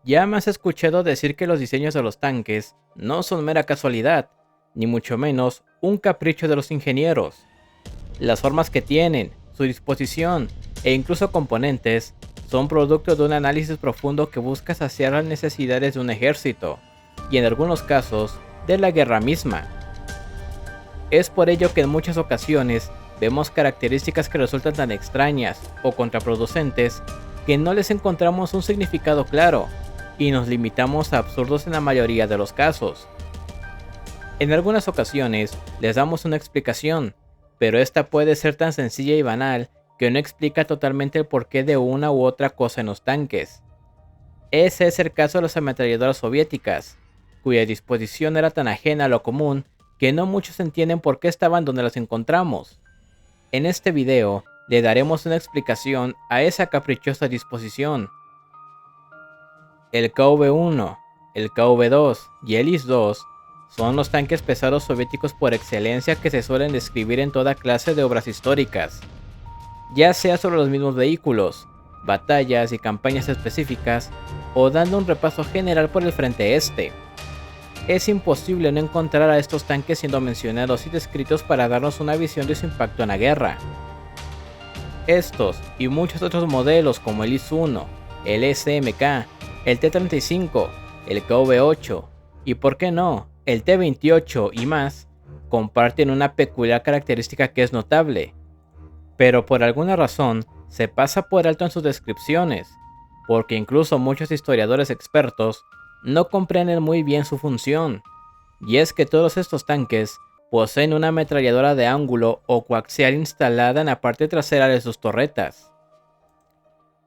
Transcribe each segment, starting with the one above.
Ya me has escuchado decir que los diseños de los tanques no son mera casualidad, ni mucho menos un capricho de los ingenieros. Las formas que tienen, su disposición e incluso componentes son producto de un análisis profundo que busca saciar las necesidades de un ejército, y en algunos casos, de la guerra misma. Es por ello que en muchas ocasiones vemos características que resultan tan extrañas o contraproducentes que no les encontramos un significado claro y nos limitamos a absurdos en la mayoría de los casos. En algunas ocasiones les damos una explicación, pero esta puede ser tan sencilla y banal que no explica totalmente el porqué de una u otra cosa en los tanques. Ese es el caso de las ametralladoras soviéticas, cuya disposición era tan ajena a lo común que no muchos entienden por qué estaban donde las encontramos. En este video le daremos una explicación a esa caprichosa disposición. El KV-1, el KV-2 y el IS-2 son los tanques pesados soviéticos por excelencia que se suelen describir en toda clase de obras históricas, ya sea sobre los mismos vehículos, batallas y campañas específicas, o dando un repaso general por el frente este. Es imposible no encontrar a estos tanques siendo mencionados y descritos para darnos una visión de su impacto en la guerra. Estos y muchos otros modelos como el IS-1, el SMK, el T-35, el KV-8 y por qué no, el T-28 y más, comparten una peculiar característica que es notable, pero por alguna razón se pasa por alto en sus descripciones, porque incluso muchos historiadores expertos no comprenden muy bien su función, y es que todos estos tanques poseen una ametralladora de ángulo o coaxial instalada en la parte trasera de sus torretas.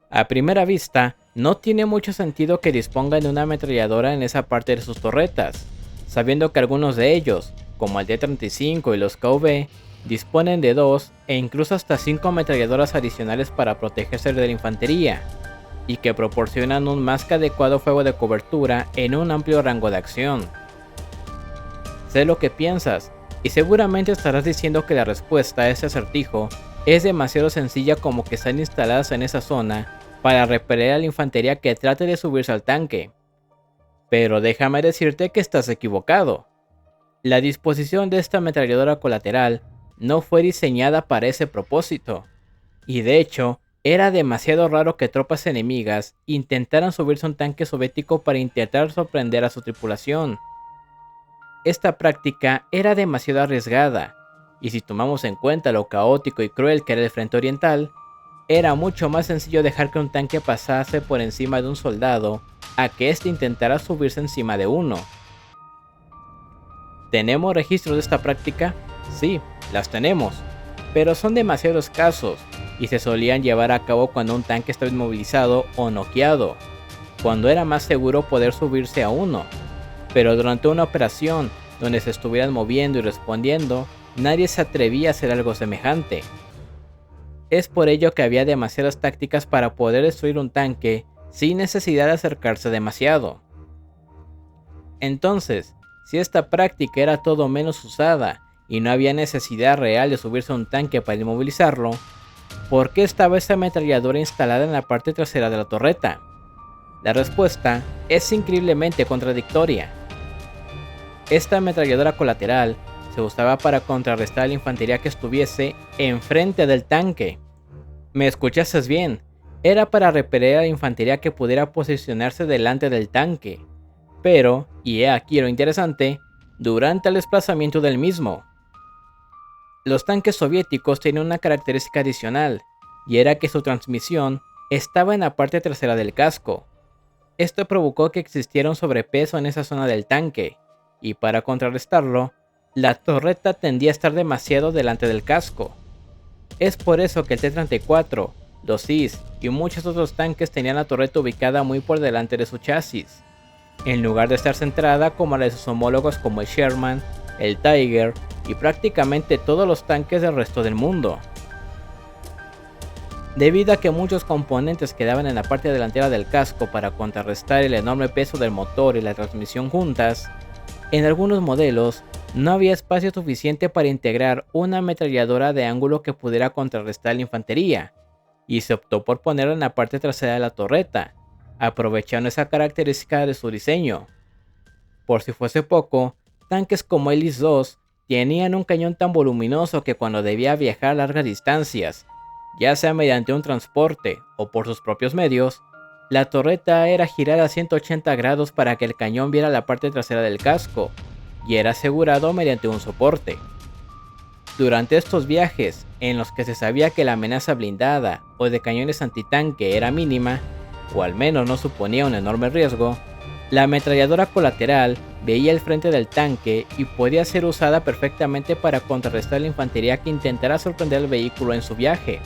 A primera vista, no tiene mucho sentido que dispongan de una ametralladora en esa parte de sus torretas, sabiendo que algunos de ellos, como el D-35 y los KV, disponen de 2 e incluso hasta 5 ametralladoras adicionales para protegerse de la infantería, y que proporcionan un más que adecuado fuego de cobertura en un amplio rango de acción. Sé lo que piensas, y seguramente estarás diciendo que la respuesta a este acertijo es demasiado sencilla como que están instaladas en esa zona para repeler a la infantería que trate de subirse al tanque. Pero déjame decirte que estás equivocado. La disposición de esta ametralladora colateral no fue diseñada para ese propósito, y de hecho, era demasiado raro que tropas enemigas intentaran subirse a un tanque soviético para intentar sorprender a su tripulación. Esta práctica era demasiado arriesgada, y si tomamos en cuenta lo caótico y cruel que era el frente oriental, era mucho más sencillo dejar que un tanque pasase por encima de un soldado a que éste intentara subirse encima de uno. ¿Tenemos registros de esta práctica? Sí, las tenemos, pero son demasiado escasos y se solían llevar a cabo cuando un tanque estaba inmovilizado o noqueado, cuando era más seguro poder subirse a uno. Pero durante una operación donde se estuvieran moviendo y respondiendo, nadie se atrevía a hacer algo semejante. Es por ello que había demasiadas tácticas para poder destruir un tanque sin necesidad de acercarse demasiado. Entonces, si esta práctica era todo menos usada y no había necesidad real de subirse a un tanque para inmovilizarlo, ¿por qué estaba esta ametralladora instalada en la parte trasera de la torreta? La respuesta es increíblemente contradictoria. Esta ametralladora colateral se usaba para contrarrestar a la infantería que estuviese enfrente del tanque. ¿Me escuchaste bien? Era para repeler a la infantería que pudiera posicionarse delante del tanque, pero, y he aquí lo interesante, durante el desplazamiento del mismo. Los tanques soviéticos tenían una característica adicional, y era que su transmisión estaba en la parte trasera del casco. Esto provocó que existiera un sobrepeso en esa zona del tanque, y para contrarrestarlo, la torreta tendía a estar demasiado delante del casco. Es por eso que el T-34, los IS y muchos otros tanques tenían la torreta ubicada muy por delante de su chasis, en lugar de estar centrada como la de sus homólogos como el Sherman, el Tiger y prácticamente todos los tanques del resto del mundo. Debido a que muchos componentes quedaban en la parte delantera del casco para contrarrestar el enorme peso del motor y la transmisión juntas, en algunos modelos no había espacio suficiente para integrar una ametralladora de ángulo que pudiera contrarrestar la infantería, y se optó por ponerla en la parte trasera de la torreta, aprovechando esa característica de su diseño. Por si fuese poco, tanques como el IS-2 tenían un cañón tan voluminoso que cuando debía viajar a largas distancias, ya sea mediante un transporte o por sus propios medios, la torreta era girada a 180 grados para que el cañón viera la parte trasera del casco, y era asegurado mediante un soporte. Durante estos viajes, en los que se sabía que la amenaza blindada o de cañones antitanque era mínima, o al menos no suponía un enorme riesgo, la ametralladora colateral veía el frente del tanque y podía ser usada perfectamente para contrarrestar la infantería que intentara sorprender al vehículo en su viaje.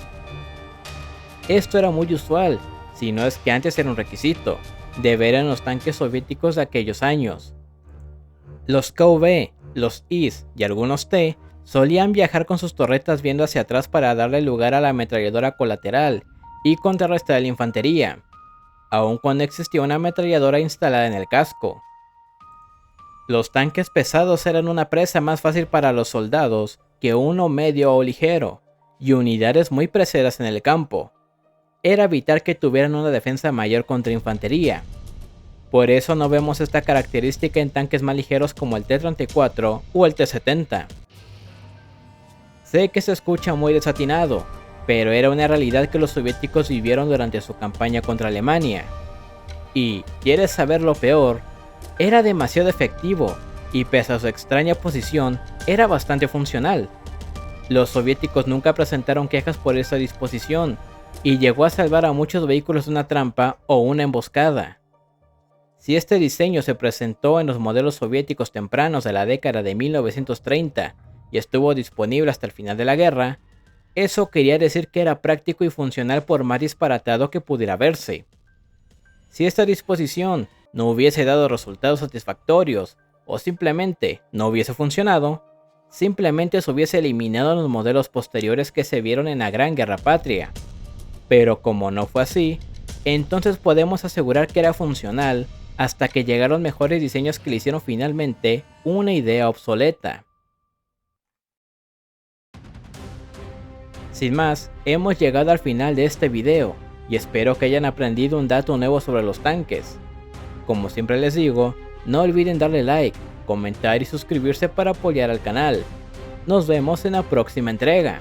Esto era muy usual, si no es que antes era un requisito, de ver en los tanques soviéticos de aquellos años. Los KV, los IS y algunos T solían viajar con sus torretas viendo hacia atrás para darle lugar a la ametralladora colateral y contrarrestar a la infantería, aun cuando existía una ametralladora instalada en el casco. Los tanques pesados eran una presa más fácil para los soldados que uno medio o ligero, y unidades muy preseras en el campo. Era vital que tuvieran una defensa mayor contra infantería. Por eso no vemos esta característica en tanques más ligeros como el T-34 o el T-70. Sé que se escucha muy desatinado, pero era una realidad que los soviéticos vivieron durante su campaña contra Alemania. Y, ¿quieres saber lo peor? Era demasiado efectivo, y pese a su extraña posición, era bastante funcional. Los soviéticos nunca presentaron quejas por esta disposición, y llegó a salvar a muchos vehículos de una trampa o una emboscada. Si este diseño se presentó en los modelos soviéticos tempranos de la década de 1930 y estuvo disponible hasta el final de la guerra, eso quería decir que era práctico y funcional por más disparatado que pudiera verse. Si esta disposición no hubiese dado resultados satisfactorios o simplemente no hubiese funcionado, simplemente se hubiese eliminado en los modelos posteriores que se vieron en la Gran Guerra Patria. Pero como no fue así, entonces podemos asegurar que era funcional hasta que llegaron mejores diseños que le hicieron finalmente una idea obsoleta. Sin más, hemos llegado al final de este video y espero que hayan aprendido un dato nuevo sobre los tanques. Como siempre les digo, no olviden darle like, comentar y suscribirse para apoyar al canal. Nos vemos en la próxima entrega.